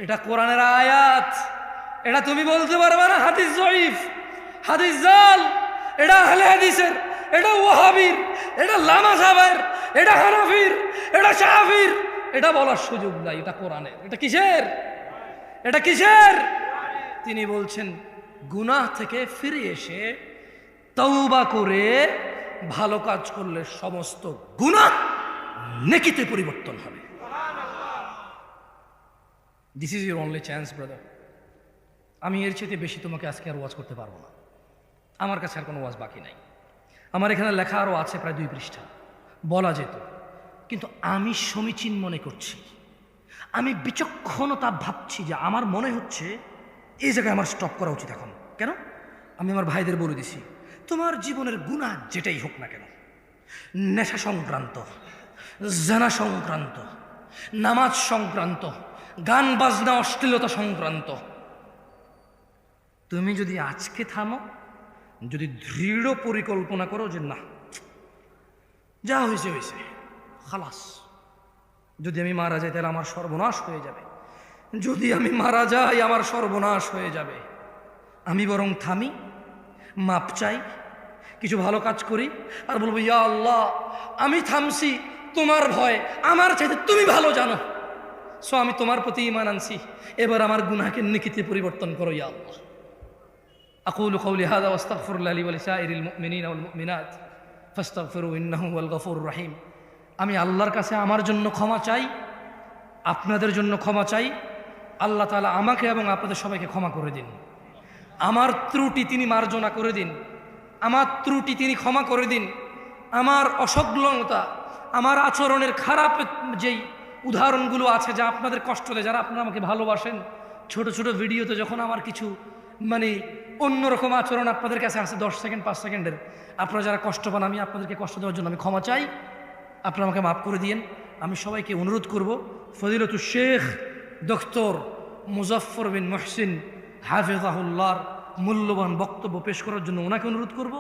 এটা কোরআনের আয়াত। এটা তুমি বলতে পারবে না হাদিস জয়ীফ, হাদিস জাল। এটা আহলে হাদিসের, এটা ওয়াহাবির, এটা লামা সাহেবের, এটা হানাফির, এটা শাফির, এটা বলার সুযোগ নাই। এটা কোরআনের। এটা কিসের? এটা কিসের? তিনি বলছেন গুনাহ থেকে ফিরে এসে তওবা করে ভালো কাজ করলে সমস্ত গুনাহ নেকিতে পরিবর্তন হবে। This is your only chance brother. আমি এর চেয়ে বেশি তোমাকে আজকে আর ওয়াজ করতে পারবো না। আমার কাছে আর কোনো ওয়াজ বাকি নাই। আমার এখানে লেখা আরও আছে প্রায় 2 পৃষ্ঠা, বলা যেত, কিন্তু আমি সমীচীন মনে করছি, আমি বিচক্ষণতা ভাবছি যে আমার মনে হচ্ছে এই জায়গায় আমার স্টপ করা উচিত এখন। কেন? আমি আমার ভাইদের বলে দিছি, তোমার জীবনের গুনাহ যেটাই হোক না কেন, নেশা সংক্রান্ত, জানা সংক্রান্ত, নামাজ সংক্রান্ত, গান বাজনা অশ্লীলতা সংক্রান্ত, তুমি যদি আজকে থামো, যদি দৃঢ় পরিকল্পনা করো যে না যা হয়েছে হয়েছে খালাস, যদি আমি মারা যাই তাহলে আমার সর্বনাশ হয়ে যাবে, যদি আমি মারা যাই আমার সর্বনাশ হয়ে যাবে, আমি বরং থামি, মাপ চাই, কিছু ভালো কাজ করি, আর বলবো ইয়া আল্লাহ আমি থামছি তোমার ভয়, আমার চাইতে তুমি ভালো জানো, সো আমি তোমার প্রতি ঈমান আনছি, এবার আমার গুনাহকে নেকিতে পরিবর্তন করো ইয়া আল্লাহ। أقول قولي هذا واستغفر الله لي ولسائر المؤمنين والمؤمنات فاستغفروا إنه هو الغفور الرحيم। আমি আল্লাহর কাছে আমার জন্য ক্ষমা চাই, আপনাদের জন্য ক্ষমা চাই। আল্লাহ তাআলা আমাকে এবং আপনাদের সবাইকে ক্ষমা করে দিন। আমার ত্রুটি তিনি মার্জনা করে দিন, আমার ত্রুটি তিনি ক্ষমা করে দিন। আমার অসংলগ্নতা, আমার আচরণের খারাপ যেই উদাহরণগুলো আছে যা আপনাদের কষ্ট দেয়, যারা আপনারা আমাকে ভালোবাসেন, ছোট ছোট ভিডিওতে যখন আমার কিছু মানে অন্যরকম আচরণ আপনাদের কাছে আছে 10 সেকেন্ড 5 সেকেন্ডের, আপনারা যারা কষ্ট পান, আমি আপনাদেরকে কষ্ট দেওয়ার জন্য আমি ক্ষমা চাই, আপনারা আমাকে মাফ করে দিয়েন। আমি সবাইকে অনুরোধ করব, ফজিলতুল শেখ ডক্টর মুজাফফর বিন মুহসিন হাফিজাহুল্লাহর মূল্যবান বক্তব্য পেশ করার জন্য ওনাকে অনুরোধ করব।